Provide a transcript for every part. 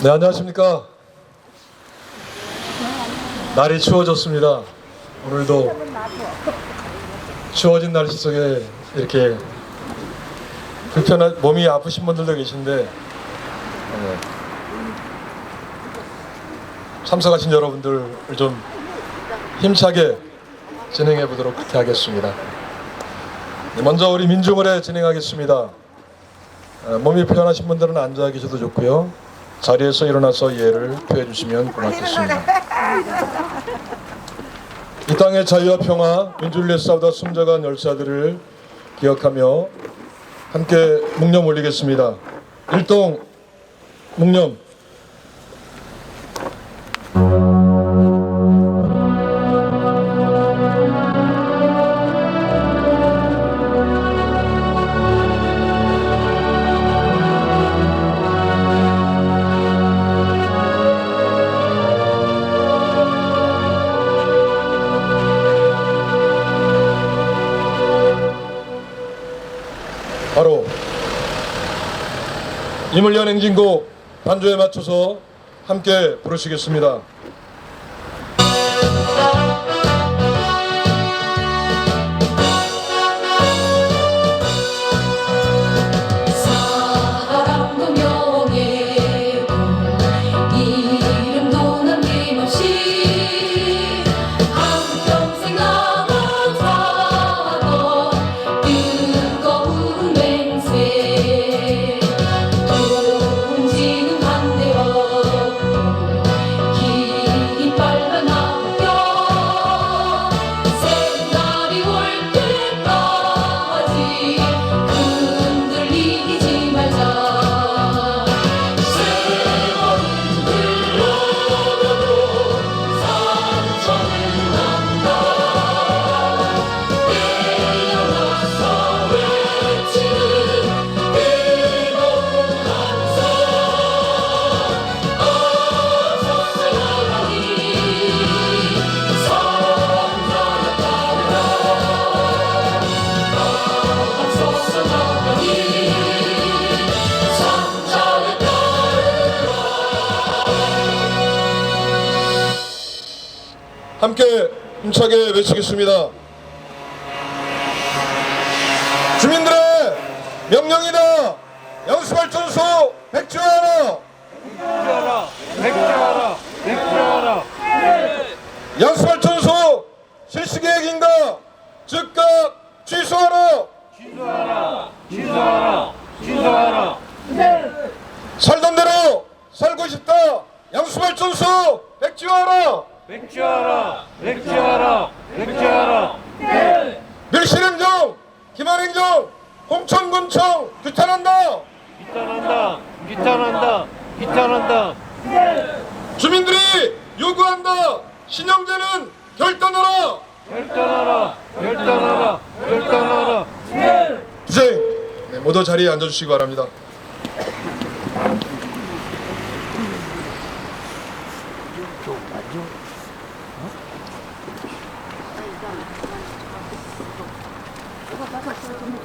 네, 안녕하십니까. 날이 추워졌습니다. 오늘도 추워진 날씨 속에 이렇게 몸이 아프신 분들도 계신데 참석하신 여러분들을 좀 힘차게 진행해 보도록 그렇게 하겠습니다. 먼저 우리 민중을에 진행하겠습니다. 몸이 불편하신 분들은 앉아 계셔도 좋고요. 자리에서 일어나서 예를 표해 주시면 고맙겠습니다. 이 땅의 자유와 평화, 민주를 위해 싸우다 숨져간 열사들을 기억하며 함께 묵념 올리겠습니다. 일동 묵념. 바로 이물련 행진곡 반주에 맞춰서 함께 부르시겠습니다. 사랑도 명예 이름도 남김없이 한평생 나눠자던 뜨거운 맹세 온지는 반대로 깃발만 남겨 새날이 올 때까지 흔들리지 말자. 세월은 흘러가도 상처는 난다. 깨어나서 외치는 뜨거운 함성. 아서스 나라니 선자를 따르라. 아서스 나라니 선자를 따르라. 함께 힘차게 외치겠습니다. 주민들의 명령이다. 양수발전소 백지화하라. 백지화하라. 양수발전소 실시계획인가 즉각 취소하라. 취소하라. 살던 대로 살고 싶다. 양수발전소 백지화하라. 백지화하라. 밀실행정 기만행정 홍천군청 규탄한다. 귀찮한다. 주민들이 요구한다. 신형제는 결단하라. 결단하라. 부생 모두 자리에 앉아주시기 바랍니다.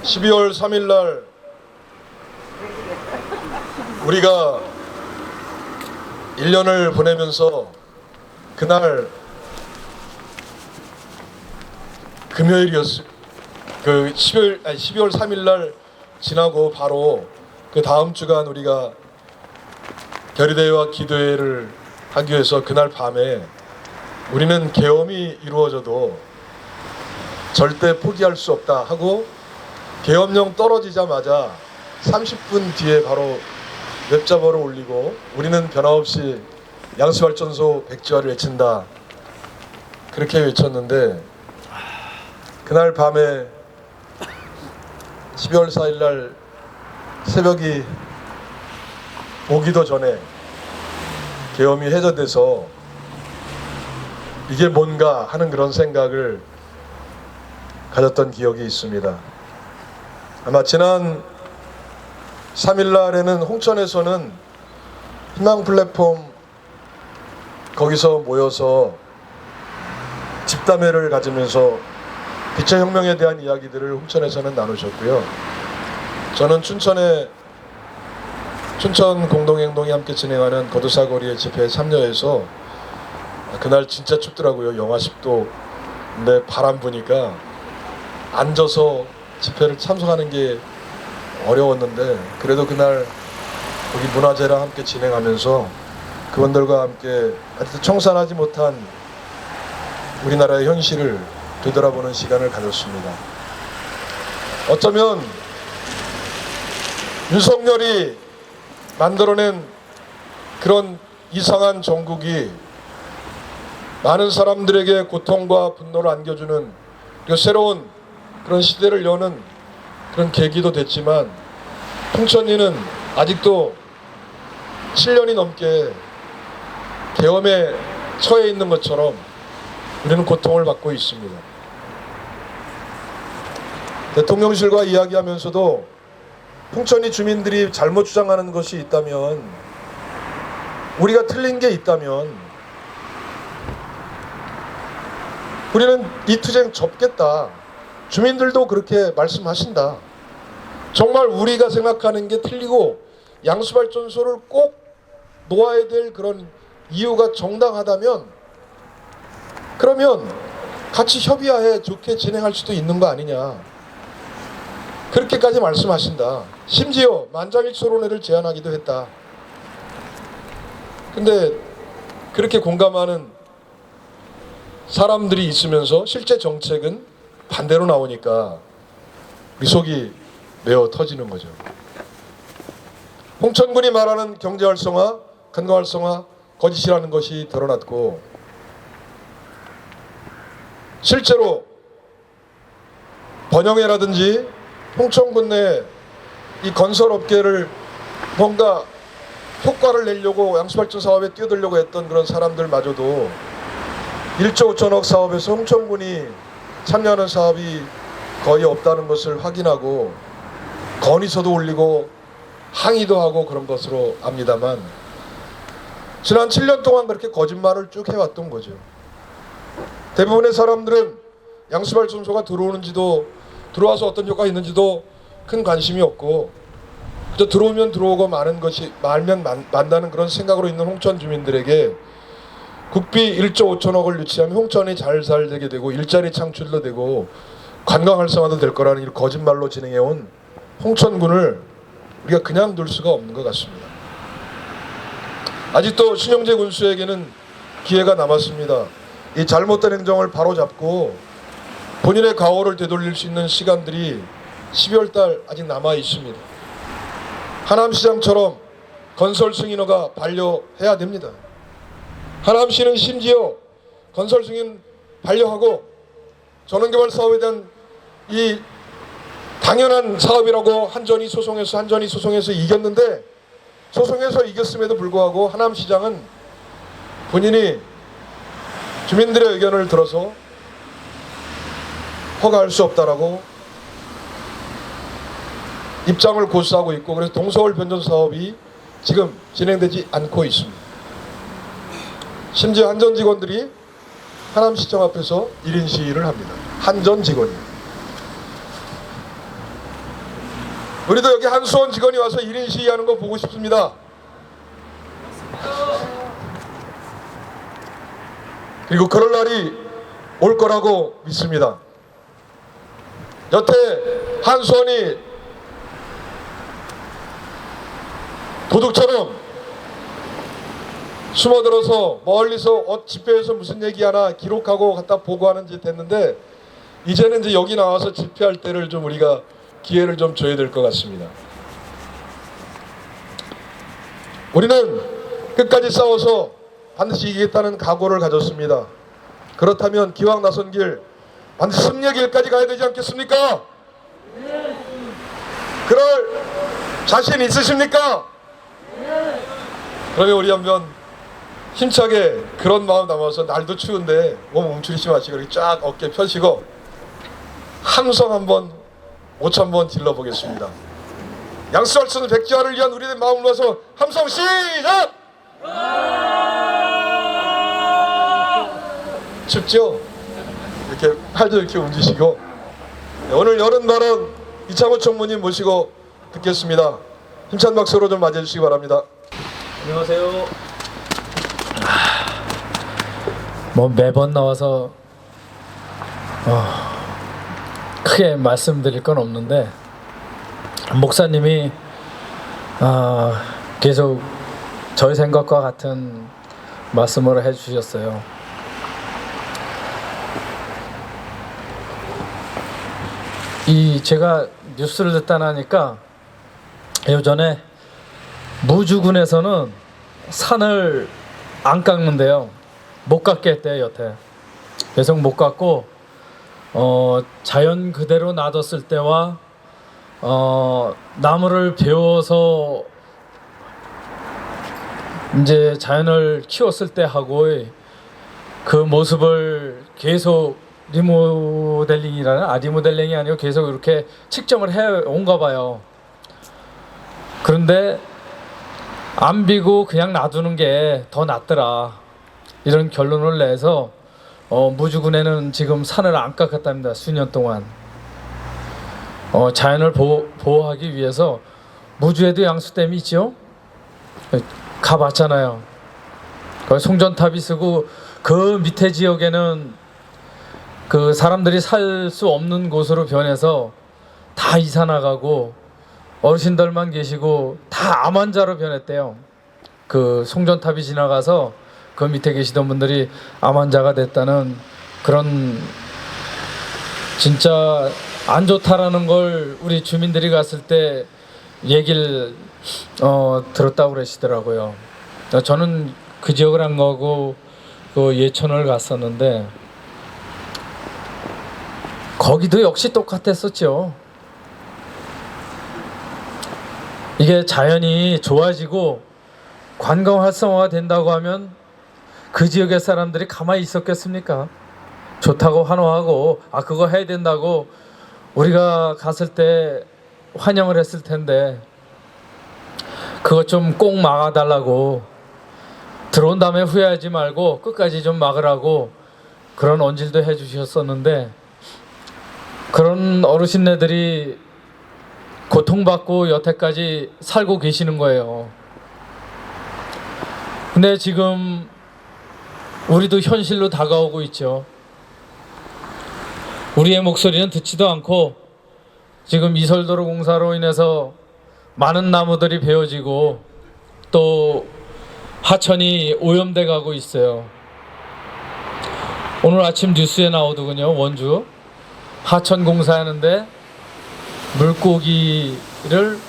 (12월 3일) 날 우리가 1년을 보내면서 그날 금요일이었어요. 12월 3일 날 지나고 바로 그 다음 주간 우리가 결의대회와 기도회를 하기 위해서 그날 밤에 우리는 계엄이 이루어져도 절대 포기할 수 없다 하고 계엄령 떨어지자마자 30분 뒤에 바로 웹자보를 올리고 우리는 변함없이 양수발전소 백지화를 외친다 그렇게 외쳤는데 그날 밤에 12월 4일 날 새벽이 오기도 전에 계엄이 해제돼서 이게 뭔가 하는 그런 생각을 가졌던 기억이 있습니다. 아마 지난 3일 날에는 홍천에서는 희망 플랫폼 거기서 모여서 집담회를 가지면서 빛의 혁명에 대한 이야기들을 홍천에서는 나누셨고요. 저는 춘천에 춘천 공동행동이 함께 진행하는 거두사거리의 집회에 참여해서 그날 진짜 춥더라고요. 영하 10도인데 바람 부니까 앉아서 집회를 참석하는 게 어려웠는데 그래도 그날 우리 문화재랑 함께 진행하면서 그분들과 함께 아직도 청산하지 못한 우리나라의 현실을 되돌아보는 시간을 가졌습니다. 어쩌면 윤석열이 만들어낸 그런 이상한 정국이 많은 사람들에게 고통과 분노를 안겨주는 그리고 새로운 그런 시대를 여는 그런 계기도 됐지만 홍천리는 아직도 7년이 넘게 계엄에 처해 있는 것처럼 우리는 고통을 받고 있습니다. 대통령실과 이야기하면서도 홍천리 주민들이 잘못 주장하는 것이 있다면, 우리가 틀린 게 있다면 우리는 이 투쟁 접겠다. 주민들도 그렇게 말씀하신다. 정말 우리가 생각하는 게 틀리고 양수발전소를 꼭 놓아야 될 그런 이유가 정당하다면 그러면 같이 협의하에 좋게 진행할 수도 있는 거 아니냐. 그렇게까지 말씀하신다. 심지어 만장일치론회를 제안하기도 했다. 근데 그렇게 공감하는 사람들이 있으면서 실제 정책은 반대로 나오니까 우리 속이 메어 터지는 거죠. 홍천군이 말하는 경제활성화, 관광활성화 거짓이라는 것이 드러났고, 실제로 번영회라든지 홍천군 내 이 건설업계를 뭔가 효과를 내려고 양수발전 사업에 뛰어들려고 했던 그런 사람들마저도 1조 5천억 사업에서 홍천군이 참여하는 사업이 거의 없다는 것을 확인하고 건의서도 올리고 항의도 하고 그런 것으로 압니다만, 지난 7년 동안 그렇게 거짓말을 쭉 해왔던 거죠. 대부분의 사람들은 양수발전소가 들어오는지도, 들어와서 어떤 효과가 있는지도 큰 관심이 없고 그저 들어오면 들어오고 마는 것이, 말면 만다는 그런 생각으로 있는 홍천 주민들에게 국비 1조 5천억을 유치하면 홍천이 잘 살게 되고 일자리 창출도 되고 관광 활성화도 될 거라는 이 거짓말로 진행해온 홍천군을 우리가 그냥 둘 수가 없는 것 같습니다. 아직도 신영재 군수에게는 기회가 남았습니다. 이 잘못된 행정을 바로잡고 본인의 가오를 되돌릴 수 있는 시간들이 12월달 아직 남아 있습니다. 하남시장처럼 건설 승인허가 반려해야 됩니다. 하남시는 심지어 건설 승인 반려하고 전원개발 사업에 대한 이 당연한 사업이라고 한전이 소송해서 이겼는데, 소송해서 이겼음에도 불구하고 하남시장은 본인이 주민들의 의견을 들어서 허가할 수 없다라고 입장을 고수하고 있고, 그래서 동서울 변전 사업이 지금 진행되지 않고 있습니다. 심지어 한전 직원들이 하남시청 앞에서 1인 시위를 합니다. 한전 직원이. 우리도 여기 한수원 직원이 와서 1인 시위하는 거 보고 싶습니다. 그리고 그럴 날이 올 거라고 믿습니다. 여태 한수원이 도둑처럼 숨어들어서 멀리서 집회에서 무슨 얘기하나 기록하고 갖다 보고하는 짓 했는데, 이제는 이제 여기 나와서 집회할 때를 좀 우리가 기회를 좀 줘야 될 것 같습니다. 우리는 끝까지 싸워서 반드시 이기겠다는 각오를 가졌습니다. 그렇다면 기왕 나선 길 반드시 승리의 길까지 가야 되지 않겠습니까? 그럴 자신 있으십니까? 그러면 우리 한번 힘차게 그런 마음 담아서, 날도 추운데 몸 움츠리지 마시고 이렇게 쫙 어깨 펴시고 함성 한번 5,000번 질러보겠습니다. 양수발전 백지화를 위한 우리의 마음을 모아서 함성 시작! 춥죠? 이렇게 팔도 이렇게 움직이시고. 오늘 여름 발언 이창호 총무님 모시고 듣겠습니다. 힘찬 박수로 좀 맞이해주시기 바랍니다. 안녕하세요. 뭐 매번 나와서 크게 말씀드릴 건 없는데 목사님이 계속 저희 생각과 같은 말씀을 해주셨어요. 제가 뉴스를 듣다 나니까 예전에 무주군에서는 산을 안 깎는데요. 못 깎게 했대요, 여태. 계속 못 깎고 자연 그대로 놔뒀을 때와 나무를 베어서 이제 자연을 키웠을 때 하고의 그 모습을 계속 리모델링이 아니고 계속 이렇게 측정을 해 온가 봐요. 그런데 안 비고 그냥 놔두는 게 더 낫더라, 이런 결론을 내서 무주군에는 지금 산을 안 깎았답니다. 수년 동안 자연을 보호하기 위해서. 무주에도 양수댐이 있죠. 가봤잖아요. 송전탑이 쓰고 그 밑에 지역에는 그 사람들이 살 수 없는 곳으로 변해서 다 이사 나가고 어르신들만 계시고 다 암 환자로 변했대요. 그 송전탑이 지나가서 그 밑에 계시던 분들이 암 환자가 됐다는 그런, 진짜 안 좋다라는 걸 우리 주민들이 갔을 때 얘기를 들었다고 그러시더라고요. 저는 그 지역을 안 가고 그 예천을 갔었는데 거기도 역시 똑같았었죠. 이게 자연이 좋아지고 관광 활성화가 된다고 하면 그 지역의 사람들이 가만히 있었겠습니까? 좋다고 환호하고 그거 해야 된다고 우리가 갔을 때 환영을 했을 텐데, 그것 좀 꼭 막아달라고, 들어온 다음에 후회하지 말고 끝까지 좀 막으라고 그런 언질도 해주셨었는데, 그런 어르신네들이 고통받고 여태까지 살고 계시는 거예요. 근데 지금 우리도 현실로 다가오고 있죠. 우리의 목소리는 듣지도 않고 지금 이설도로 공사로 인해서 많은 나무들이 베어지고 또 하천이 오염돼 가고 있어요. 오늘 아침 뉴스에 나오더군요. 원주 하천 공사하는데 물고기를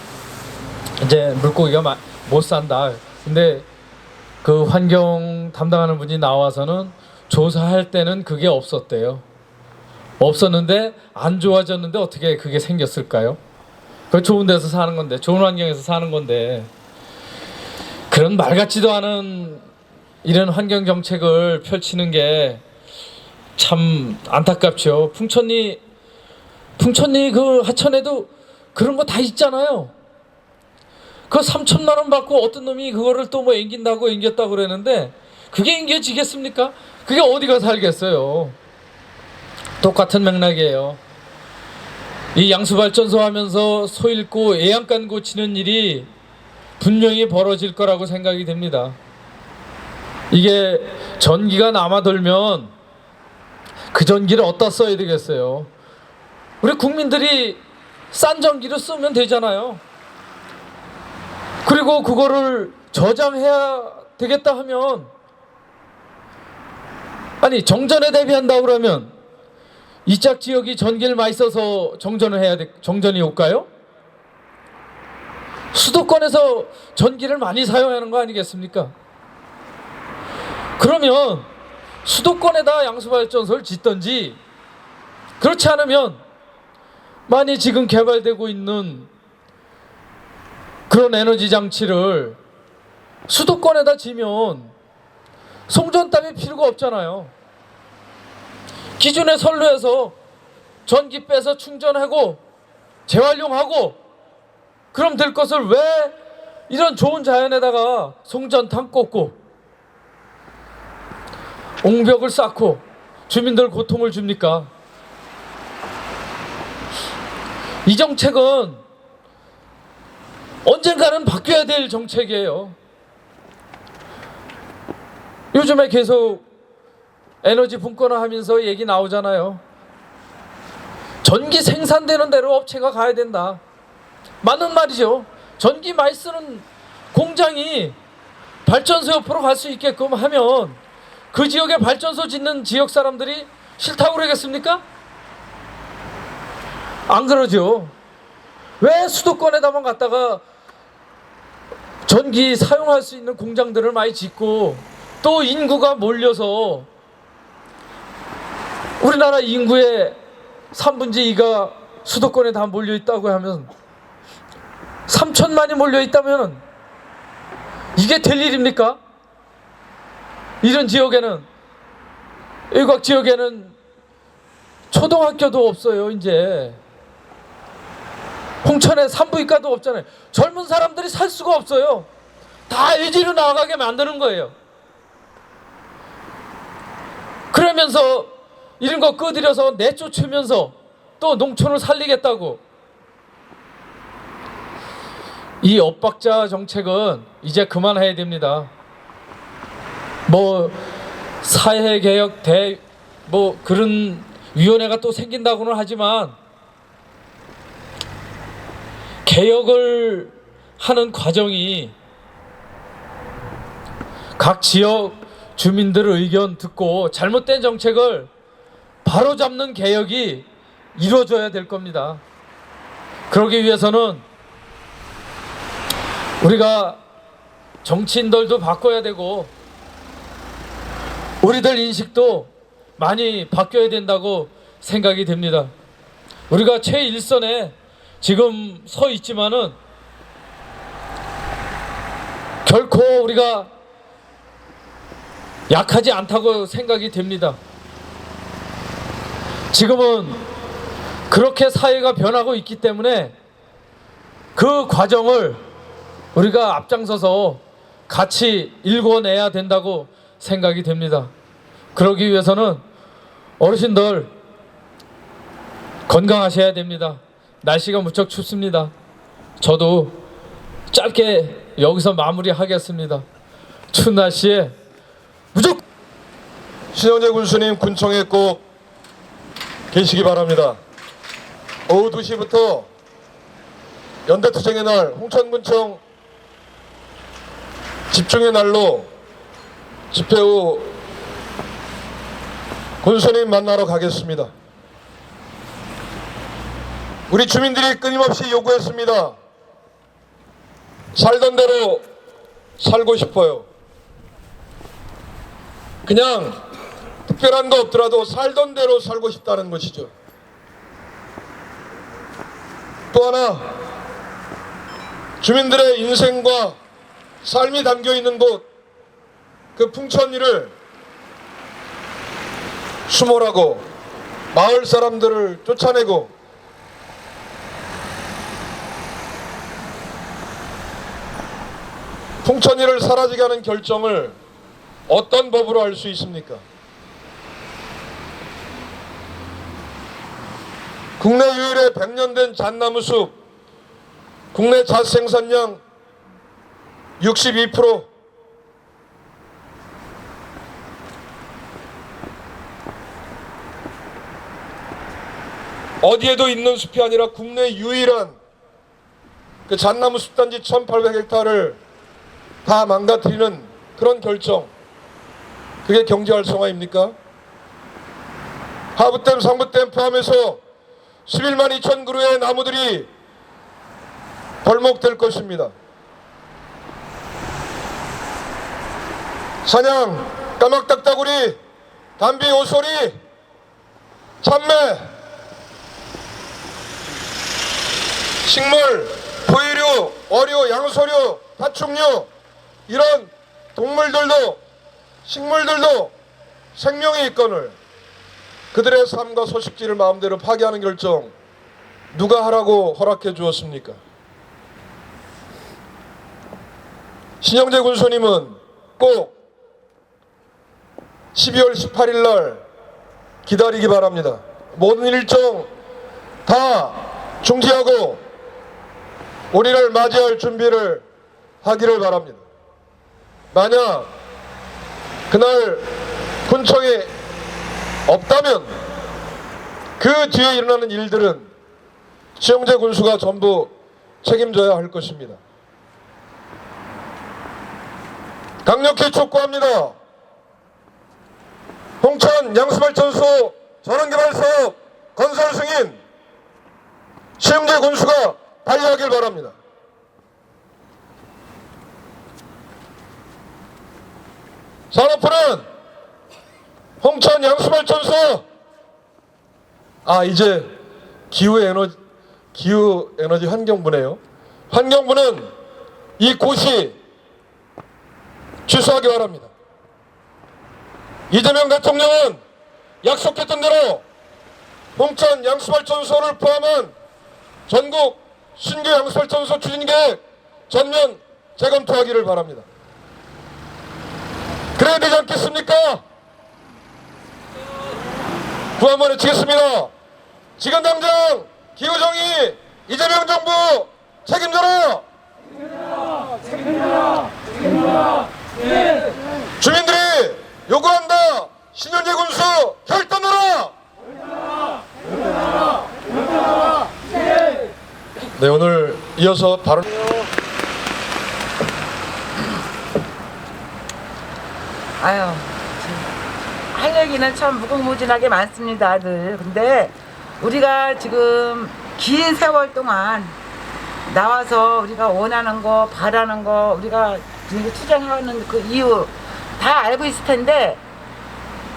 이제 물고기가 못 산다. 근데 그 환경 담당하는 분이 나와서는 조사할 때는 그게 없었대요. 없었는데 안 좋아졌는데 어떻게 그게 생겼을까요? 그 좋은 데서 사는 건데, 좋은 환경에서 사는 건데, 그런 말 같지도 않은 이런 환경 정책을 펼치는 게 참 안타깝죠. 풍천리 그 하천에도 그런 거 다 있잖아요. 그 3천만 원 받고 어떤 놈이 그거를 또 뭐 앵겼다고 그러는데 그게 앵겨지겠습니까? 그게 어디가 살겠어요. 똑같은 맥락이에요. 이 양수발전소 하면서 소 잃고 애양간 고치는 일이 분명히 벌어질 거라고 생각이 됩니다. 이게 전기가 남아돌면 그 전기를 어디다 써야 되겠어요? 우리 국민들이 싼 전기를 쓰면 되잖아요. 그리고 그거를 저장해야 되겠다 하면, 아니 정전에 대비한다고 그러면 이짝 지역이 전기를 많이 써서 정전이 올까요? 수도권에서 전기를 많이 사용하는 거 아니겠습니까? 그러면 수도권에다 양수발전소를 짓든지, 그렇지 않으면 많이 지금 개발되고 있는 그런 에너지 장치를 수도권에다 지면 송전탑이 필요가 없잖아요. 기존의 선로에서 전기 빼서 충전하고 재활용하고 그럼 될 것을 왜 이런 좋은 자연에다가 송전탑 꽂고 옹벽을 쌓고 주민들 고통을 줍니까? 이 정책은 언젠가는 바뀌어야 될 정책이에요. 요즘에 계속 에너지 분권화하면서 얘기 나오잖아요. 전기 생산되는 대로 업체가 가야 된다. 맞는 말이죠. 전기 많이 쓰는 공장이 발전소 옆으로 갈 수 있게끔 하면 그 지역에 발전소 짓는 지역 사람들이 싫다고 그러겠습니까? 안 그러죠. 왜 수도권에다만 갖다가 전기 사용할 수 있는 공장들을 많이 짓고 또 인구가 몰려서 우리나라 인구의 3분의 2가 수도권에 다 몰려있다고 하면 3천만이 몰려있다면 이게 될 일입니까? 이런 지역에는, 일각 지역에는 초등학교도 없어요. 이제 홍천에 산부인과도 없잖아요. 젊은 사람들이 살 수가 없어요. 다 LG로 나가게 만드는 거예요. 그러면서 이런 거 꺼들여서 내쫓으면서 또 농촌을 살리겠다고. 이 엇박자 정책은 이제 그만해야 됩니다. 뭐 사회개혁 뭐 그런 위원회가 또 생긴다고는 하지만 개혁을 하는 과정이 각 지역 주민들 의견 듣고 잘못된 정책을 바로잡는 개혁이 이루어져야 될 겁니다. 그러기 위해서는 우리가 정치인들도 바꿔야 되고 우리들 인식도 많이 바뀌어야 된다고 생각이 됩니다. 우리가 최일선에 지금 서 있지만은 결코 우리가 약하지 않다고 생각이 됩니다. 지금은 그렇게 사회가 변하고 있기 때문에 그 과정을 우리가 앞장서서 같이 읽어내야 된다고 생각이 됩니다. 그러기 위해서는 어르신들 건강하셔야 됩니다. 날씨가 무척 춥습니다. 저도 짧게 여기서 마무리하겠습니다. 추운 날씨에 무조건 신영재 군수님 군청에 꼭 계시기 바랍니다. 오후 2시부터 연대투쟁의 날 홍천군청 집중의 날로 집회 후 군수님 만나러 가겠습니다. 우리 주민들이 끊임없이 요구했습니다. 살던 대로 살고 싶어요. 그냥 특별한 거 없더라도 살던 대로 살고 싶다는 것이죠. 또 하나, 주민들의 인생과 삶이 담겨있는 곳, 그 풍천리를 수몰하고 마을 사람들을 쫓아내고 풍천리를 사라지게 하는 결정을 어떤 법으로 할 수 있습니까? 국내 유일의 100년 된 잣나무숲, 국내 잣 생산량 62%, 어디에도 있는 숲이 아니라 국내 유일한 그 잣나무 숲단지 1800헥타르를 다 망가뜨리는 그런 결정, 그게 경제 활성화입니까? 하부댐, 상부댐 포함해서 11만 2천 그루의 나무들이 벌목될 것입니다. 사냥, 까막딱따구리, 담비, 오소리, 참매, 식물, 포유류, 어류, 양소류, 파충류, 이런 동물들도 식물들도 생명이 있거늘 그들의 삶과 소식지를 마음대로 파괴하는 결정 누가 하라고 허락해 주었습니까? 신영재 군수님은 꼭 12월 18일 날 기다리기 바랍니다. 모든 일정 다 중지하고 우리를 맞이할 준비를 하기를 바랍니다. 만약 그날 군청이 없다면 그 뒤에 일어나는 일들은 시영제 군수가 전부 책임져야 할 것입니다. 강력히 촉구합니다. 홍천 양수발전소 전원개발사업 건설 승인 시영제 군수가 반려하길 바랍니다. 산업부는 홍천 양수발전소 이제 기후에너지 환경부네요. 환경부는 이 고시 취소하기 바랍니다. 이재명 대통령은 약속했던 대로 홍천 양수발전소를 포함한 전국 신규 양수발전소 추진 계획 전면 재검토하기를 바랍니다. 그래야 되지 않겠습니까? 구한번 외치겠습니다. 지금 당장 기후정의 이재명 정부 책임져라! 주민들이 요구한다! 신현재 군수 결단하라! 네, 오늘 이어서 발언 할 얘기는 참 무궁무진하게 많습니다, 늘. 근데 우리가 지금 긴 세월 동안 나와서 우리가 원하는 거, 바라는 거, 우리가 투쟁하는 그 이유 다 알고 있을 텐데,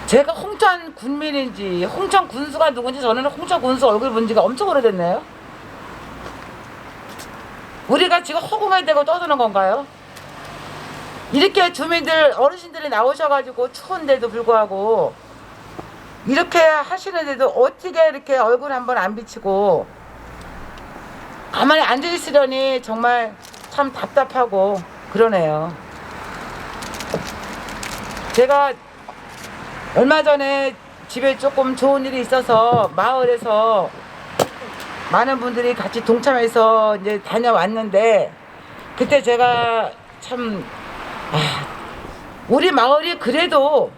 제가 홍천 군민인지 홍천 군수가 누군지 저는 홍천 군수 얼굴 본 지가 엄청 오래됐네요. 우리가 지금 허공에 대고 떠드는 건가요? 이렇게 주민들 어르신들이 나오셔가지고 추운데도 불구하고 이렇게 하시는데도 어떻게 이렇게 얼굴 한번 안 비치고 가만히 앉아 있으려니 정말 참 답답하고 그러네요. 제가 얼마 전에 집에 조금 좋은 일이 있어서 마을에서 많은 분들이 같이 동참해서 이제 다녀왔는데, 그때 제가 참 우리 마을이 그래도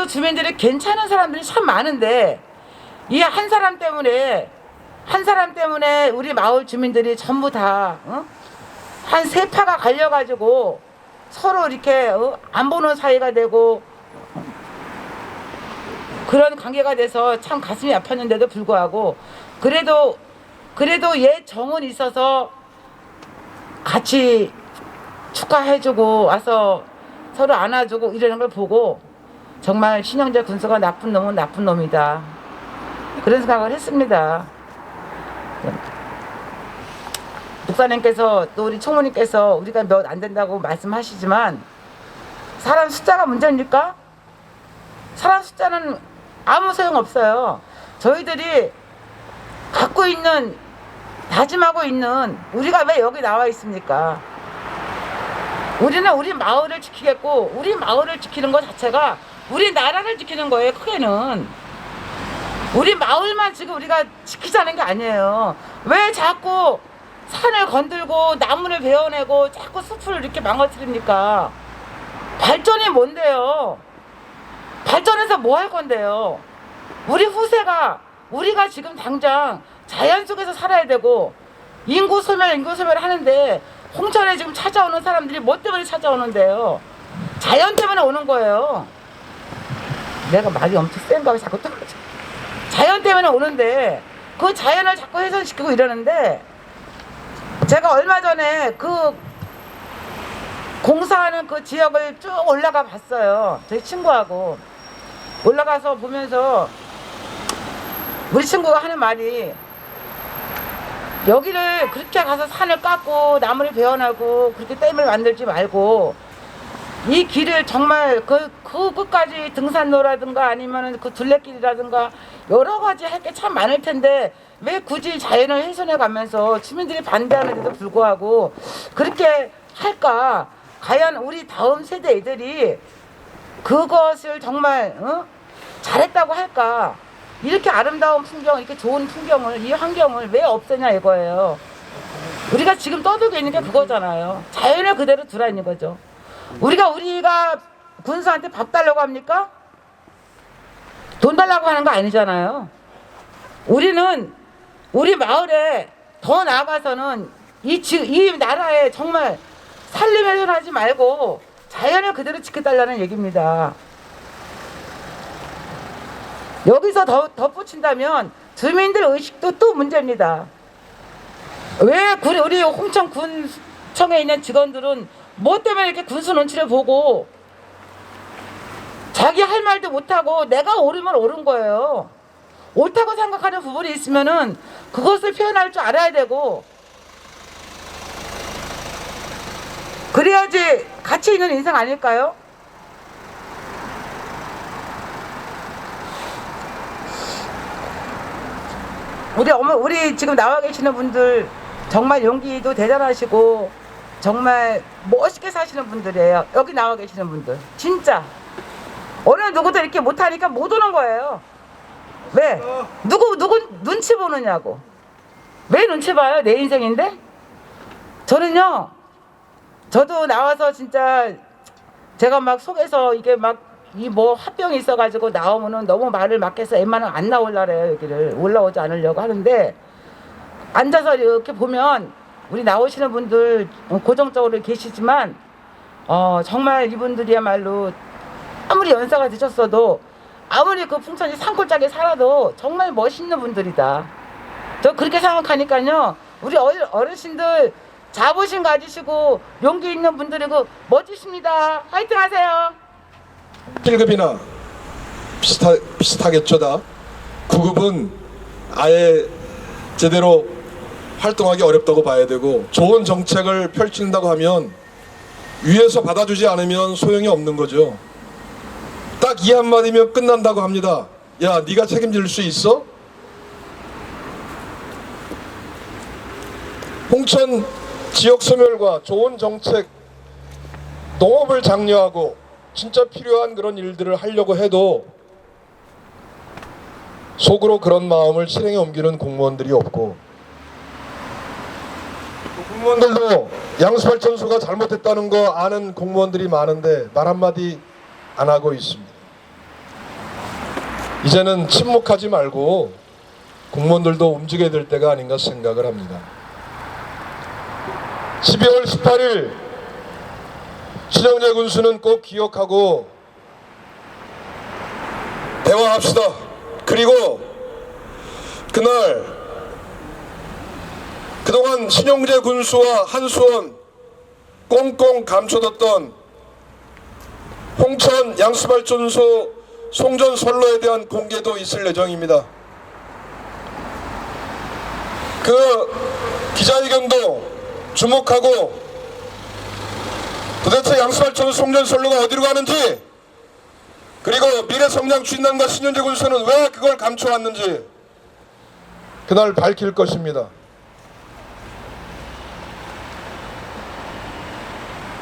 주민들이 괜찮은 사람들이 참 많은데, 이 한 사람 때문에 우리 마을 주민들이 전부 다 한 세 파가 갈려가지고 서로 이렇게 안 보는 사이가 되고 그런 관계가 돼서 참 가슴이 아팠는데도 불구하고 그래도 옛 정은 있어서 같이 축하해주고 와서 서로 안아주고 이러는 걸 보고 정말 신영재 군수가 나쁜 놈은 나쁜 놈이다, 그런 생각을 했습니다. 목사님께서 또 우리 총무님께서 우리가 몇 안 된다고 말씀하시지만 사람 숫자가 문제입니까? 사람 숫자는 아무 소용없어요. 저희들이 갖고 있는, 다짐하고 있는, 우리가 왜 여기 나와 있습니까? 우리는 우리 마을을 지키겠고, 우리 마을을 지키는 것 자체가 우리 나라를 지키는 거예요. 크게는 우리 마을만 지금 우리가 지키자는 게 아니에요. 왜 자꾸 산을 건들고 나무를 베어내고 자꾸 숲을 이렇게 망가뜨립니까? 발전이 뭔데요? 발전해서 뭐 할 건데요? 우리 후세가, 우리가 지금 당장 자연 속에서 살아야 되고 인구 소멸 하는데, 홍천에 지금 찾아오는 사람들이 뭐 때문에 찾아오는데요? 자연 때문에 오는 거예요. 내가 말이 엄청 센가 왜 자꾸 떨어져. 자연 때문에 오는데 그 자연을 자꾸 훼손시키고 이러는데, 제가 얼마 전에 그 공사하는 그 지역을 쭉 올라가 봤어요. 저희 친구하고 올라가서 보면서 우리 친구가 하는 말이, 여기를 그렇게 가서 산을 깎고 나무를 베어나고 그렇게 댐을 만들지 말고 이 길을 정말 그 끝까지 등산로라든가 아니면 그 둘레길이라든가 여러 가지 할 게 참 많을 텐데 왜 굳이 자연을 훼손해 가면서 주민들이 반대하는데도 불구하고 그렇게 할까? 과연 우리 다음 세대 애들이 그것을 정말 잘했다고 할까? 이렇게 아름다운 풍경, 이렇게 좋은 풍경을, 이 환경을 왜 없애냐 이거예요. 우리가 지금 떠들고 있는 게 그거잖아요. 자연을 그대로 두라 있는 거죠. 우리가 군수한테 밥 달라고 합니까? 돈 달라고 하는 거 아니잖아요. 우리는 우리 마을에 더 나아가서는 이 나라에 정말 살림해서는 하지 말고 자연을 그대로 지켜달라는 얘기입니다. 여기서 덧붙인다면 주민들 의식도 또 문제입니다. 왜 우리 홍천 군청에 있는 직원들은 뭐 때문에 이렇게 군수 눈치를 보고 자기 할 말도 못하고 내가 옳으면 옳은 거예요. 옳다고 생각하는 부분이 있으면은 그것을 표현할 줄 알아야 되고 그래야지 가치 있는 인생 아닐까요? 우리 지금 나와 계시는 분들 정말 용기도 대단하시고 정말 멋있게 사시는 분들이에요. 여기 나와 계시는 분들 진짜 어느 누구도 이렇게 못하니까 못 오는 거예요. 왜? 누구 눈치 보느냐고. 왜 눈치 봐요? 내 인생인데? 저도 나와서 진짜 제가 막 속에서 이게 막 이 뭐 합병이 있어가지고 나오면은 너무 말을 막해서 웬만하면 안 나올라래요. 여기를 올라오지 않으려고 하는데 앉아서 이렇게 보면 우리 나오시는 분들 고정적으로 계시지만 정말 이분들이야말로 아무리 연세가 드셨어도 아무리 그 풍천이 산골짜기에 살아도 정말 멋있는 분들이다. 저 그렇게 생각하니까요. 우리 어르신들 자부심 가지시고 용기 있는 분들이고 멋지십니다. 화이팅 하세요. 1급이나 비슷하겠죠 다. 9급은 아예 제대로 활동하기 어렵다고 봐야 되고 좋은 정책을 펼친다고 하면 위에서 받아주지 않으면 소용이 없는 거죠. 딱 이 한마디면 끝난다고 합니다. 야, 네가 책임질 수 있어? 홍천 지역 소멸과 좋은 정책, 농업을 장려하고 진짜 필요한 그런 일들을 하려고 해도 속으로 그런 마음을 실행에 옮기는 공무원들이 없고 공무원들도 양수발전소가 잘못됐다는 거 아는 공무원들이 많은데 말 한마디 안 하고 있습니다. 이제는 침묵하지 말고 공무원들도 움직여야 될 때가 아닌가 생각을 합니다. 12월 18일 신영재 군수는 꼭 기억하고 대화합시다. 그리고 그날 그동안 신영재 군수와 한수원 꽁꽁 감춰뒀던 홍천 양수발전소 송전선로에 대한 공개도 있을 예정입니다. 그 기자회견도 주목하고 도대체 양수발전소 송전선로가 어디로 가는지 그리고 미래성장 주인단과 신영재 군수는 왜 그걸 감춰왔는지 그날 밝힐 것입니다.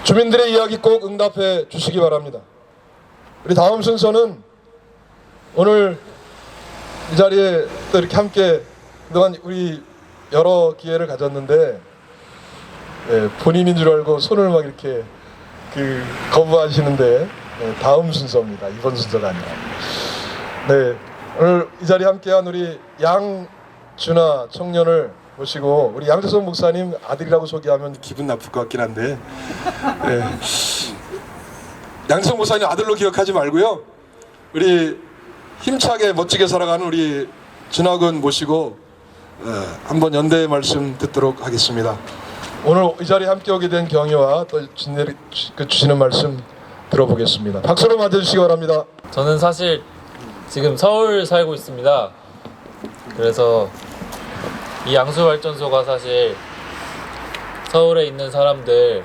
주민들의 이야기 꼭 응답해 주시기 바랍니다. 우리 다음 순서는 오늘 이 자리에 또 이렇게 함께 그동안 우리 여러 기회를 가졌는데 본인인 줄 알고 손을 막 이렇게 거부하시는데 다음 순서입니다. 이번 순서가 아니라. 네, 오늘 이 자리에 함께한 우리 양준하 청년을 모시고 우리 양재선 목사님 아들이라고 소개하면 기분 나쁠 것 같긴 한데 양재선 목사님 아들로 기억하지 말고요. 우리 힘차게 멋지게 살아가는 우리 준하군 모시고 한번 연대의 말씀 듣도록 하겠습니다. 오늘 이 자리에 함께 오게 된 경위와 또 주시는 말씀 들어보겠습니다. 박수로 맞아주시기 바랍니다. 저는 사실 지금 서울 살고 있습니다. 그래서 이 양수발전소가 사실 서울에 있는 사람들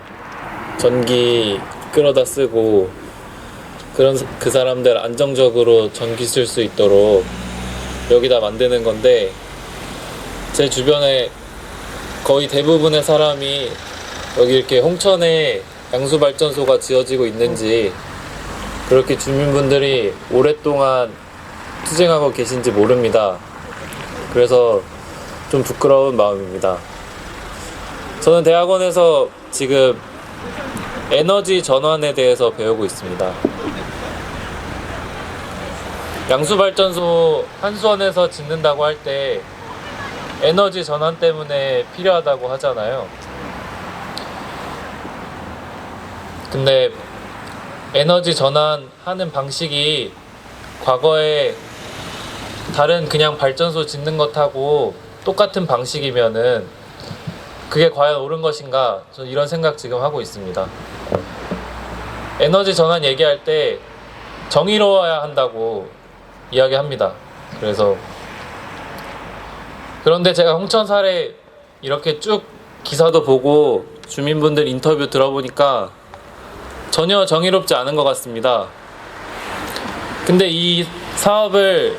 전기 끌어다 쓰고 그 사람들 안정적으로 전기 쓸 수 있도록 여기다 만드는 건데 제 주변에 거의 대부분의 사람이 여기 이렇게 홍천에 양수발전소가 지어지고 있는지 그렇게 주민분들이 오랫동안 투쟁하고 계신지 모릅니다. 그래서 좀 부끄러운 마음입니다. 저는 대학원에서 지금 에너지 전환에 대해서 배우고 있습니다. 양수발전소 한수원에서 짓는다고 할 때 에너지 전환 때문에 필요하다고 하잖아요. 근데 에너지 전환하는 방식이 과거에 다른 그냥 발전소 짓는 것하고 똑같은 방식이면은 그게 과연 옳은 것인가? 저는 이런 생각 지금 하고 있습니다. 에너지 전환 얘기할 때 정의로워야 한다고 이야기합니다. 그런데 제가 홍천 사례 이렇게 쭉 기사도 보고 주민분들 인터뷰 들어보니까 전혀 정의롭지 않은 것 같습니다. 근데 이 사업을,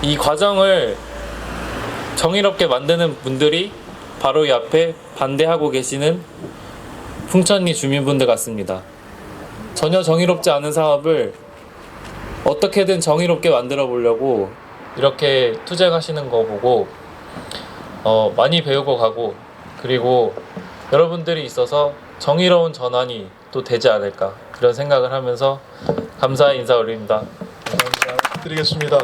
이 과정을 정의롭게 만드는 분들이 바로 이 앞에 반대하고 계시는 풍천리 주민분들 같습니다. 전혀 정의롭지 않은 사업을 어떻게든 정의롭게 만들어 보려고 이렇게 투쟁하시는 거 보고 많이 배우고 가고, 그리고 여러분들이 있어서 정의로운 전환이 또 되지 않을까, 그런 생각을 하면서 감사의 인사 올립니다. 드리겠습니다.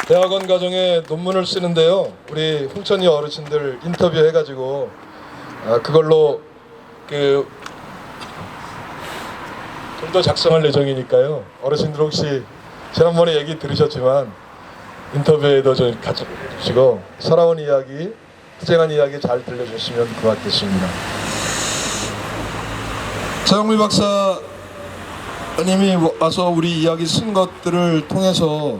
대학원 과정에 논문을 쓰는데요. 우리 홍천리 어르신들 인터뷰해가지고 그걸로 좀 더 작성할 예정이니까요. 어르신들 혹시 지난번에 얘기 들으셨지만 인터뷰에도 좀 같이 해주시고 살아온 이야기, 투쟁한 이야기 잘 들려주시면 고맙겠습니다. 차영미 박사님이 와서 우리 이야기 쓴 것들을 통해서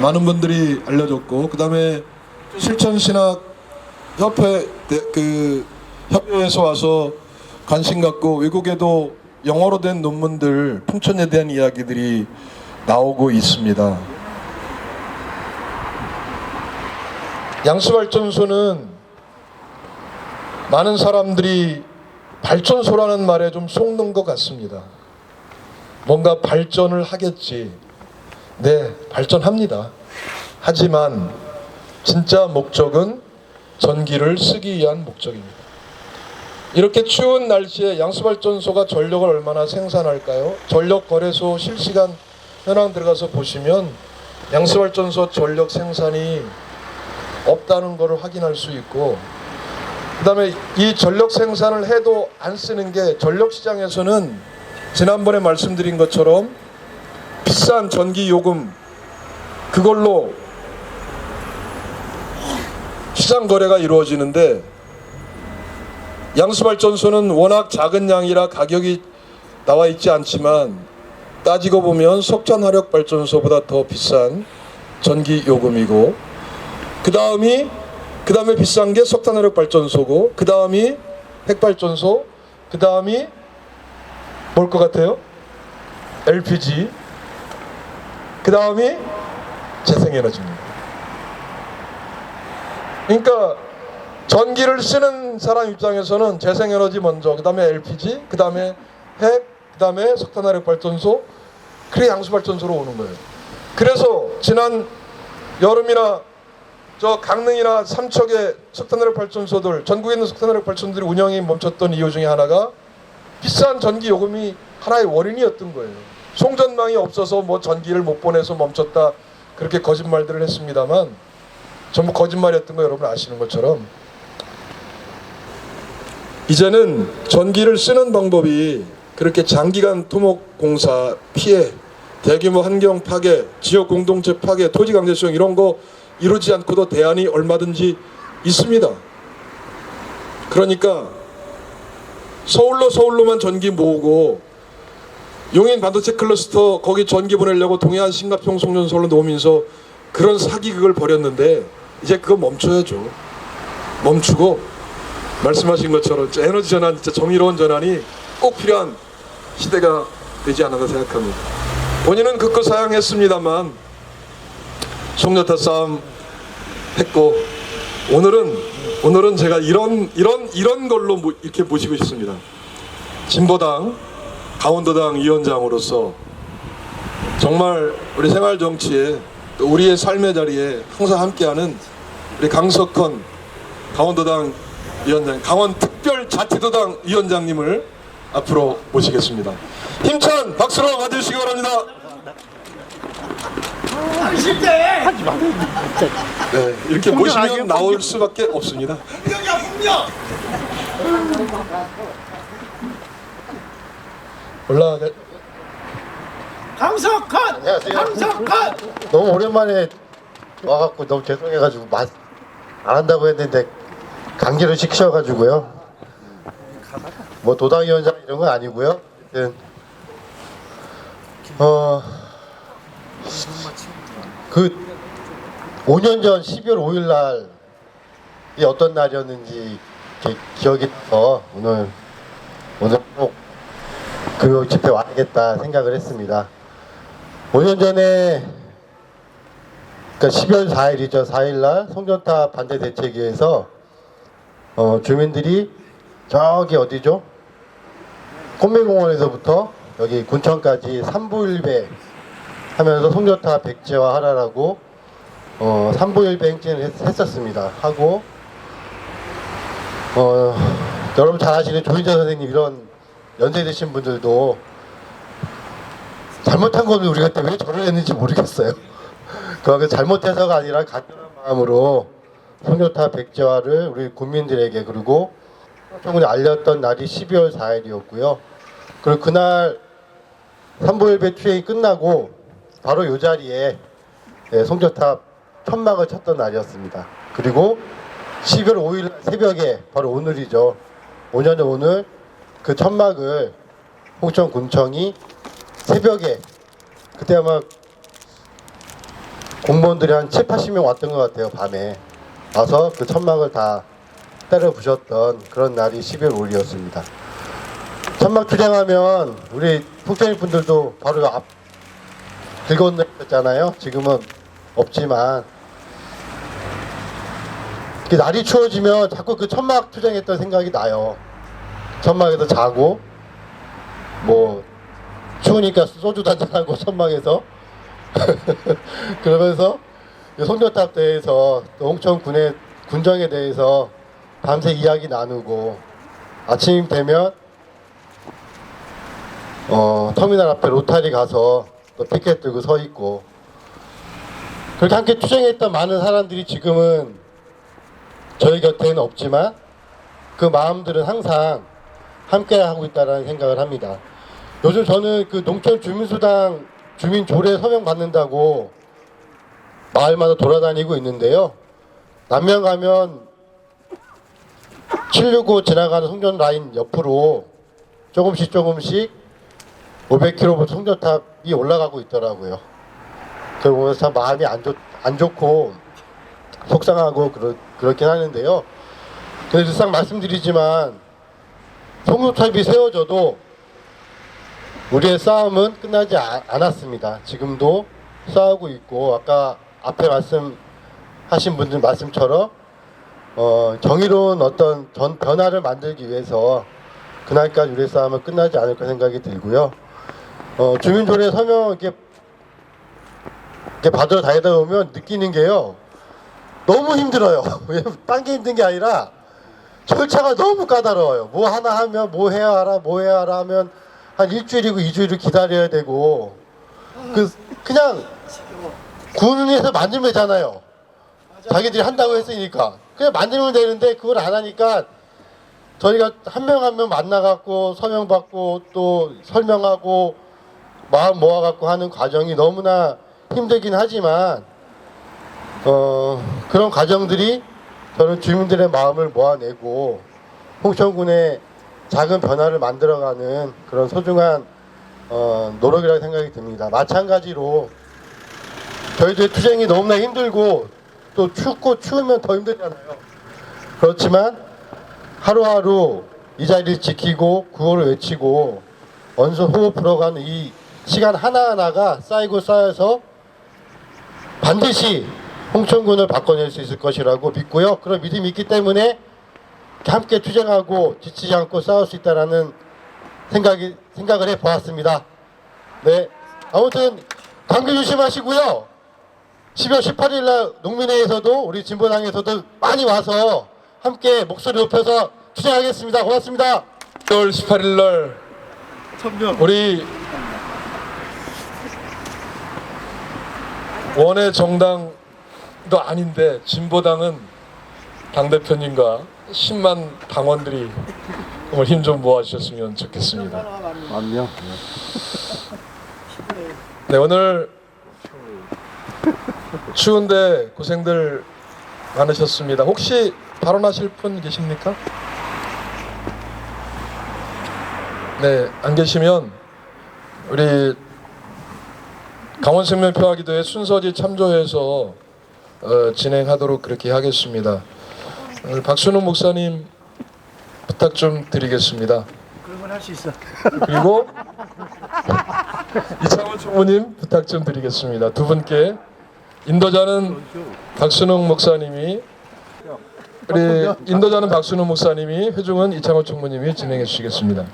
많은 분들이 알려줬고, 그 다음에 실천신학 협회 협회에서 와서 관심 갖고 외국에도 영어로 된 논문들, 풍천에 대한 이야기들이 나오고 있습니다. 양수발전소는 많은 사람들이 발전소라는 말에 좀 속는 것 같습니다. 뭔가 발전을 하겠지. 네, 발전합니다. 하지만 진짜 목적은 전기를 쓰기 위한 목적입니다. 이렇게 추운 날씨에 양수발전소가 전력을 얼마나 생산할까요? 전력거래소 실시간 현황 들어가서 보시면 양수발전소 전력 생산이 없다는 것을 확인할 수 있고, 그 다음에 이 전력 생산을 해도 안 쓰는 게 전력시장에서는 지난번에 말씀드린 것처럼 비싼 전기 요금, 그걸로 시장 거래가 이루어지는데, 양수발전소는 워낙 작은 양이라 가격이 나와 있지 않지만 따지고 보면 석탄화력발전소보다 더 비싼 전기 요금이고, 그 다음에 비싼 게 석탄화력발전소고, 그 다음이 핵발전소, 그 다음이 뭘 것 같아요? LPG, 그 다음이 재생에너지입니다. 그러니까 전기를 쓰는 사람 입장에서는 재생에너지 먼저, 그 다음에 LPG, 그 다음에 핵, 그 다음에 석탄화력발전소, 그래 양수발전소로 오는 거예요. 그래서 지난 여름이나 저 강릉이나 삼척의 석탄화력발전소들, 전국에 있는 석탄화력발전소들이 운영이 멈췄던 이유 중에 하나가 비싼 전기 요금이 하나의 원인이었던 거예요. 송전망이 없어서 뭐 전기를 못 보내서 멈췄다, 그렇게 거짓말들을 했습니다만 전부 거짓말이었던 거 여러분 아시는 것처럼 이제는 전기를 쓰는 방법이 그렇게 장기간 토목공사 피해, 대규모 환경 파괴, 지역 공동체 파괴, 토지 강제성 이런 거 이루지 않고도 대안이 얼마든지 있습니다. 그러니까 서울로만 전기 모으고 용인 반도체 클러스터 거기 전기 보내려고 동해안 신가평 송전 서울로 놓으면서 그런 사기극을 벌였는데 이제 그거 멈춰야죠. 멈추고 말씀하신 것처럼 에너지 전환, 진짜 정의로운 전환이 꼭 필요한 시대가 되지 않았나 생각합니다. 본인은 그거 사양했습니다만 송여타 싸움 했고, 오늘은 제가 이런 걸로 이렇게 모시고 싶습니다. 진보당 강원도당 위원장으로서 정말 우리 생활 정치에 또 우리의 삶의 자리에 항상 함께하는 우리 강석헌 강원도당 위원장, 강원특별자치도당 위원장님을 앞으로 모시겠습니다. 힘찬 박수로 맞으시기 바랍니다. 네, 이렇게 모시면 나올 수밖에 없습니다. 올라가. 너무 오랜만에 와갖고 너무 죄송해가지고 안 한다고 했는데 강제로 시키셔가지고요. 뭐 도당위원장 이런 건 아니고요. 하여튼 그 5년 전 12월 5일 날이 어떤 날이었는지 기억이 나서 오늘 꼭 그 집회 와야겠다 생각을 했습니다. 5년 전에 그러니까 12월 4일이죠. 4일날 송전탑 반대 대책위에서 주민들이 저기 어디죠? 콘매공원에서부터 여기 군청까지 3부1배 하면서 송전탑 백지화하라고 3부1배 행진을 했었습니다. 하고 여러분 잘 아시는 조인정 선생님 이런 연세 드신 분들도 잘못한 거는 우리가 그때 왜 저를 했는지 모르겠어요. 그거 잘못해서가 아니라 간절한 마음으로 송전탑 백지화를 우리 국민들에게 그리고 청군에 알렸던 날이 12월 4일이었고요. 그리고 그날 3부1배 투쟁이 끝나고 바로 이 자리에 송전탑 천막을 쳤던 날이었습니다. 그리고 12월 5일 새벽에 바로 오늘이죠. 5년 전 오늘 그 천막을 홍천군청이 새벽에 그때 아마 공무원들이 한 7, 80명 왔던 것 같아요. 밤에 와서 그 천막을 다 때려 부셨던 그런 날이 12월 5일이었습니다. 천막 투쟁하면 우리 풍천인 분들도 바로 앞 길 건너 있었잖아요. 지금은 없지만 날이 추워지면 자꾸 그 천막 투쟁했던 생각이 나요. 천막에서 자고 뭐 추우니까 소주 한잔하고 천막에서 그러면서 송전탑 대해서 또 홍천군의 군정에 대해서 밤새 이야기 나누고 아침 되면 터미널 앞에 로타리 가서 또 피켓 들고 서 있고 그렇게 함께 투쟁했던 많은 사람들이 지금은 저희 곁에는 없지만 그 마음들은 항상 함께 하고 있다는 생각을 합니다. 요즘 저는 그 농촌 주민수당 주민 조례 서명 받는다고 마을마다 돌아다니고 있는데요. 남면 가면 765 지나가는 송전 라인 옆으로 조금씩 500km 송전탑이 올라가고 있더라고요. 그걸 보면서 참 마음이 안 좋고 속상하고 그렇긴 하는데요. 그래서 늘상 말씀드리지만 송전탑이 세워져도 우리의 싸움은 끝나지 않았습니다. 지금도 싸우고 있고 아까 앞에 말씀하신 분들 말씀처럼 정의로운 어떤 변화를 만들기 위해서 그날까지 우리의 싸움은 끝나지 않을 까 생각이 들고요. 주민조례 서명 이렇게 받으러 다니다 보면 느끼는 게요. 너무 힘들어요. 왜냐면 딴 게 힘든 게 아니라 절차가 너무 까다로워요. 뭐 하나 하면 뭐 해야 하라 하면 한 일주일이고 2주일을 기다려야 되고 그냥 군에서 만들면 되잖아요. 자기들이 한다고 했으니까 그냥 만들면 되는데 그걸 안 하니까 저희가 한 명 한 명 만나갖고 서명받고 또 설명하고 마음 모아갖고 하는 과정이 너무나 힘들긴 하지만 그런 과정들이 저는 주민들의 마음을 모아내고 홍천군의 작은 변화를 만들어가는 그런 소중한 노력이라고 생각이 듭니다. 마찬가지로 저희들의 투쟁이 너무나 힘들고 또 춥고 추우면 더 힘들잖아요. 그렇지만 하루하루 이 자리를 지키고 구호를 외치고 언선 호흡 풀어가는 이 시간 하나하나가 쌓이고 쌓여서 반드시 홍천군을 바꿔낼 수 있을 것이라고 믿고요. 그런 믿음이 있기 때문에 함께 투쟁하고 지치지 않고 싸울 수 있다라는 생각을 해보았습니다. 네, 아무튼 감기 조심하시고요. 12월 18일 날 농민회에서도 우리 진보당에서도 많이 와서 함께 목소리 높여서 투쟁하겠습니다. 고맙습니다. 10월 18일 날 우리 원외 정당도 아닌데 진보당은 당대표님과 10만 당원들이 오늘 힘 좀 모아주셨으면 좋겠습니다. 네, 오늘 추운데 고생들 많으셨습니다. 혹시 발언하실 분 계십니까? 네, 안 계시면 우리 강원생명표하기도회 순서지 참조해서 진행하도록 그렇게 하겠습니다. 오늘 박순호 목사님 부탁 좀 드리겠습니다. 그러면 할 수 있어. 그리고 이창훈 총무님 부탁 좀 드리겠습니다. 두 분께 인도자는 박순웅 목사님이 우리 인도자는 박순웅 목사님이 회중은 이창훈 총무님이 진행해 주시겠습니다.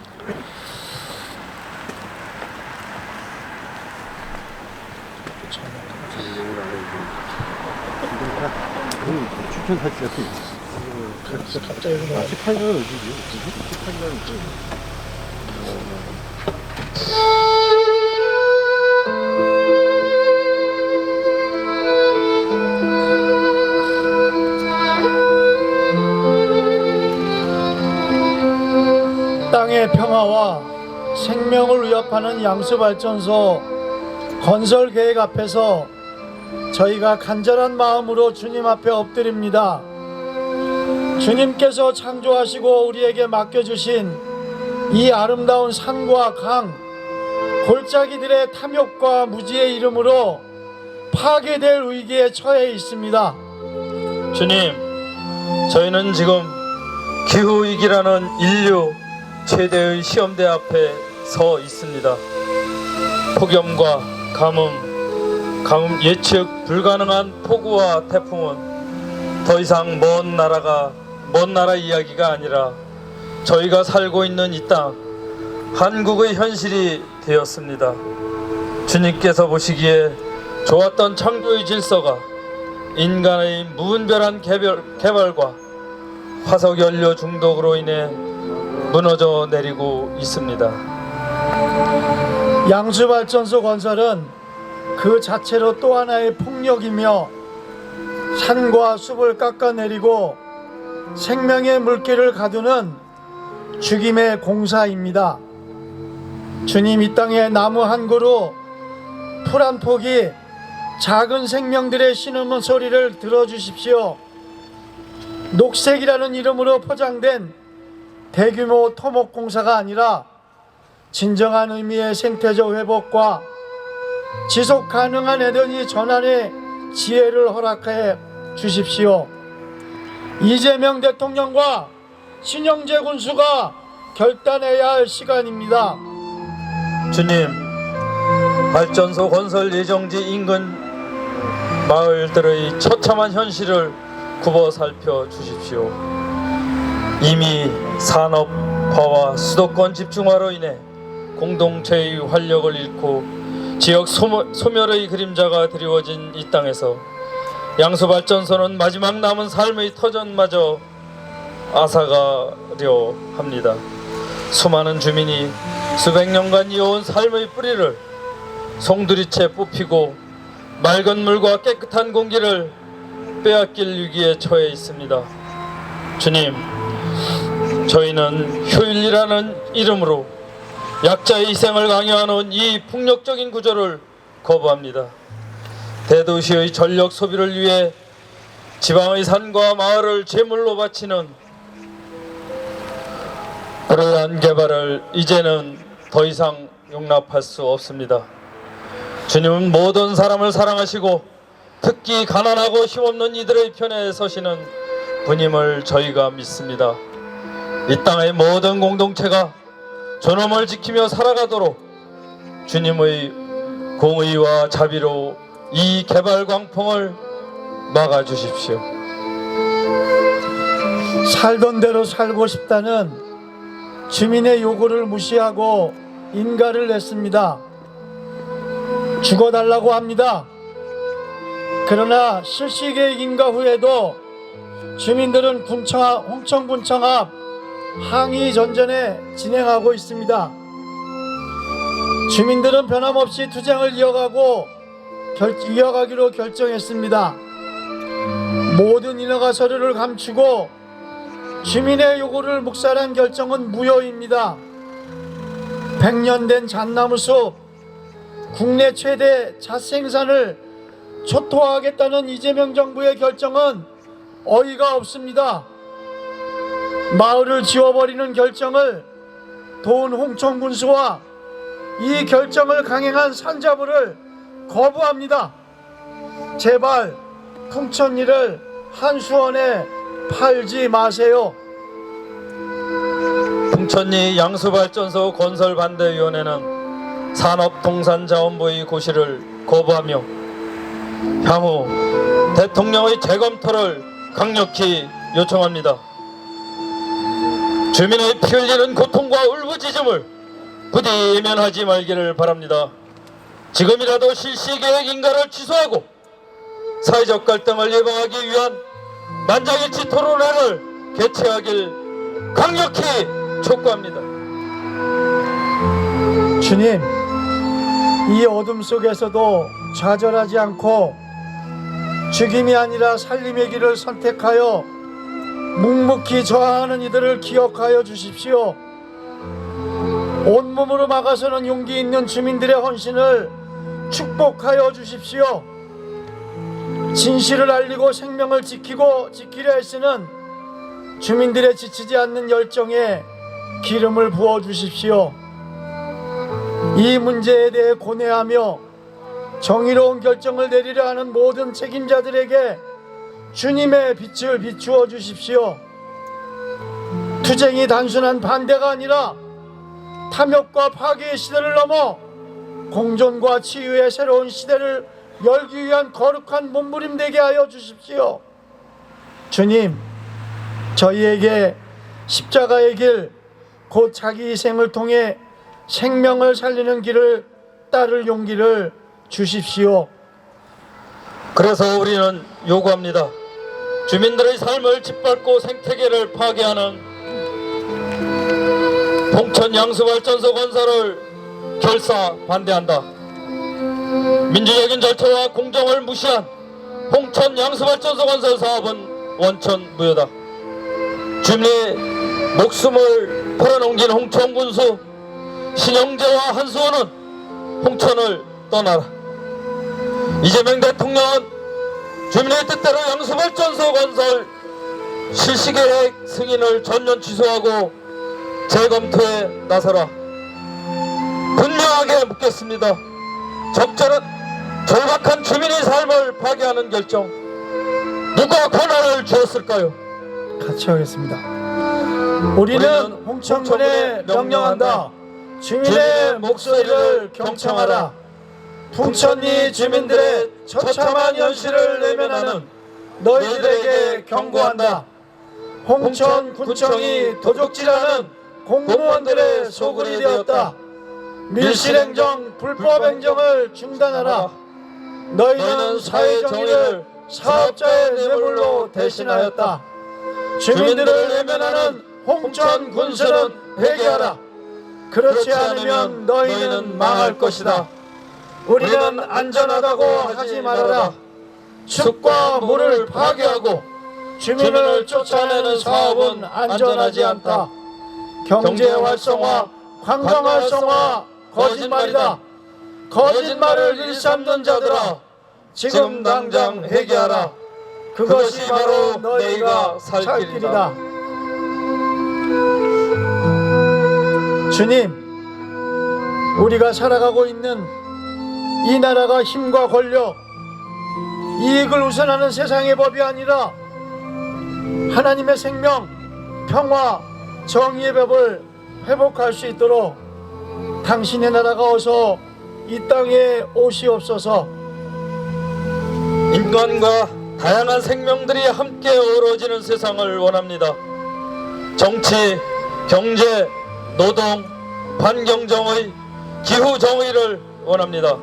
땅의 평화와 생명을 위협하는 양수발전소 건설 계획 앞에서 저희가 간절한 마음으로 주님 앞에 엎드립니다. 주님께서 창조하시고 우리에게 맡겨주신 이 아름다운 산과 강, 골짜기들의 탐욕과 무지의 이름으로 파괴될 위기에 처해 있습니다. 주님, 저희는 지금 기후위기라는 인류 최대의 시험대 앞에 서 있습니다. 폭염과 가뭄, 예측 불가능한 폭우와 태풍은 더 이상 먼 나라 이야기가 아니라 저희가 살고 있는 이 땅, 한국의 현실이 되었습니다. 주님께서 보시기에 좋았던 창조의 질서가 인간의 무분별한 개발과 화석연료 중독으로 인해 무너져 내리고 있습니다. 양수발전소 건설은 그 자체로 또 하나의 폭력이며 산과 숲을 깎아내리고 생명의 물길을 가두는 죽임의 공사입니다. 주님, 이 땅에 나무 한 그루, 풀 한 폭이 작은 생명들의 신음 소리를 들어주십시오. 녹색이라는 이름으로 포장된 대규모 토목 공사가 아니라 진정한 의미의 생태적 회복과 지속 가능한 에너지 전환의 지혜를 허락해 주십시오. 이재명 대통령과 신영재 군수가 결단해야 할 시간입니다. 주님, 발전소 건설 예정지 인근 마을들의 처참한 현실을 굽어 살펴 주십시오. 이미 산업화와 수도권 집중화로 인해 공동체의 활력을 잃고 지역 소멸의 그림자가 드리워진 이 땅에서 양수발전소는 마지막 남은 삶의 터전마저 앗아가려 합니다. 수많은 주민이 수백 년간 이어온 삶의 뿌리를 송두리째 뽑히고 맑은 물과 깨끗한 공기를 빼앗길 위기에 처해 있습니다. 주님, 저희는 효율이라는 이름으로 약자의 희생을 강요하는 이 폭력적인 구조를 거부합니다. 대도시의 전력 소비를 위해 지방의 산과 마을을 제물로 바치는 그러한 개발을 이제는 더 이상 용납할 수 없습니다. 주님은 모든 사람을 사랑하시고 특히 가난하고 힘없는 이들의 편에 서시는 분임을 저희가 믿습니다. 이 땅의 모든 공동체가 존엄을 지키며 살아가도록 주님의 공의와 자비로 이 개발 광풍을 막아주십시오. 살던 대로 살고 싶다는 주민의 요구를 무시하고 인가를 냈습니다. 죽어달라고 합니다. 그러나 실시계획 인가 후에도 주민들은 홍천군청 앞 항의 전전에 진행하고 있습니다. 주민들은 변함없이 투쟁을 이어가기로 결정했습니다. 모든 인허가 서류를 감추고 주민의 요구를 묵살한 결정은 무효입니다. 100년 된 잣나무숲 국내 최대 잣생산을 초토화하겠다는 이재명 정부의 결정은 어이가 없습니다. 마을을 지워버리는 결정을 도운 홍천군수와 이 결정을 강행한 산자부를 거부합니다. 제발 풍천리를 한수원에 팔지 마세요. 풍천리 양수발전소 건설반대위원회는 산업통상자원부의 고시를 거부하며 향후 대통령의 재검토를 강력히 요청합니다. 주민의 피 흘리는 고통과 울부짖음을 부디 외면하지 말기를 바랍니다. 지금이라도 실시계획 인가를 취소하고 사회적 갈등을 예방하기 위한 만장일치 토론회를 개최하길 강력히 촉구합니다. 주님, 이 어둠 속에서도 좌절하지 않고 죽임이 아니라 살림의 길을 선택하여 묵묵히 저항하는 이들을 기억하여 주십시오. 온몸으로 막아서는 용기 있는 주민들의 헌신을 축복하여 주십시오. 진실을 알리고 생명을 지키려 애쓰는 주민들의 지치지 않는 열정에 기름을 부어 주십시오. 이 문제에 대해 고뇌하며 정의로운 결정을 내리려 하는 모든 책임자들에게 주님의 빛을 비추어 주십시오. 투쟁이 단순한 반대가 아니라 탐욕과 파괴의 시대를 넘어 공존과 치유의 새로운 시대를 열기 위한 거룩한 몸부림되게 하여 주십시오. 주님, 저희에게 십자가의 길, 곧 자기 희생을 통해 생명을 살리는 길을 따를 용기를 주십시오. 그래서 우리는 요구합니다. 주민들의 삶을 짓밟고 생태계를 파괴하는 홍천 양수발전소 건설을 결사 반대한다. 민주적인 절차와 공정을 무시한 홍천 양수발전소 건설 사업은 원천 무효다. 주민의 목숨을 팔아넘긴 홍천군수 신영재와 한수원은 홍천을 떠나라. 이재명 대통령은 주민의 뜻대로 양수발전소 건설 실시계획 승인을 전면 취소하고 재검토에 나서라. 분명하게 묻겠습니다. 적절한 절박한 주민의 삶을 파괴하는 결정, 누가 권한을 주었을까요? 같이 하겠습니다. 우리는 홍천군에 명령한다. 주민의 목소리를 경청하라. 풍천리 주민들의 처참한 현실을 내면하는 너희들에게 경고한다. 홍천군청이 도적질하는 공무원들의 소굴이 되었다. 밀실행정, 불법행정을 중단하라. 너희는 사회정의를 사업자의 뇌물로 대신하였다. 주민들을 외면하는 홍천군수는 회개하라. 그렇지 않으면 너희는 망할 것이다. 우리는 안전하다고 하지 말아라. 숲과 물을 파괴하고 주민을 쫓아내는 사업은 안전하지 않다. 경제 활성화, 관광 활성화 거짓말이다. 거짓말을 일삼는 자들아, 지금 당장 회개하라. 그것이 바로 너희가 살 길이다. 주님, 우리가 살아가고 있는 이 나라가 힘과 권력, 이익을 우선하는 세상의 법이 아니라 하나님의 생명, 평화, 정의의 법을 회복할 수 있도록 당신의 나라가 어서 이 땅에 오시옵소서. 인간과 다양한 생명들이 함께 어우러지는 세상을 원합니다. 정치, 경제, 노동, 환경정의, 기후정의를 원합니다.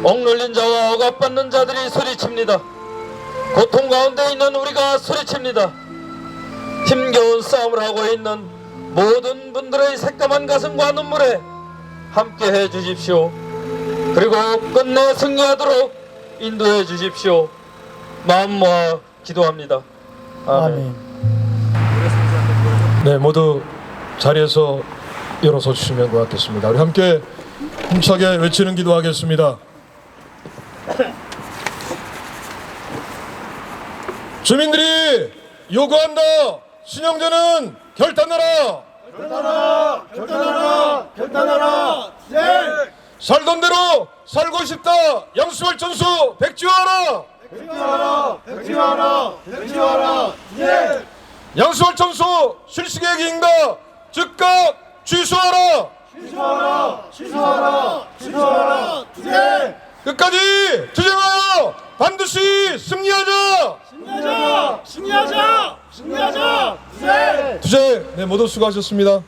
억눌린 자와 억압받는 자들이 소리칩니다. 고통 가운데 있는 우리가 소리칩니다. 힘겨운 싸움을 하고 있는 모든 분들의 새까만 가슴과 눈물에 함께해 주십시오. 그리고 끝내 승리하도록 인도해 주십시오. 마음 모아 기도합니다. 아멘. 네, 모두 자리에서 일어서 주시면 고맙겠습니다. 우리 함께 힘차게 외치는 기도하겠습니다. 주민들이 요구한다. 신영전은 결단하라. 결단하라. 살던 대로 살고 싶다. 양수월 천수 백지화하라. 양수월 천수 실시계획 인가 즉각 취소하라. 끝까지 투쟁하여 반드시 승리하자. 투쟁. 네, 모두 수고하셨습니다.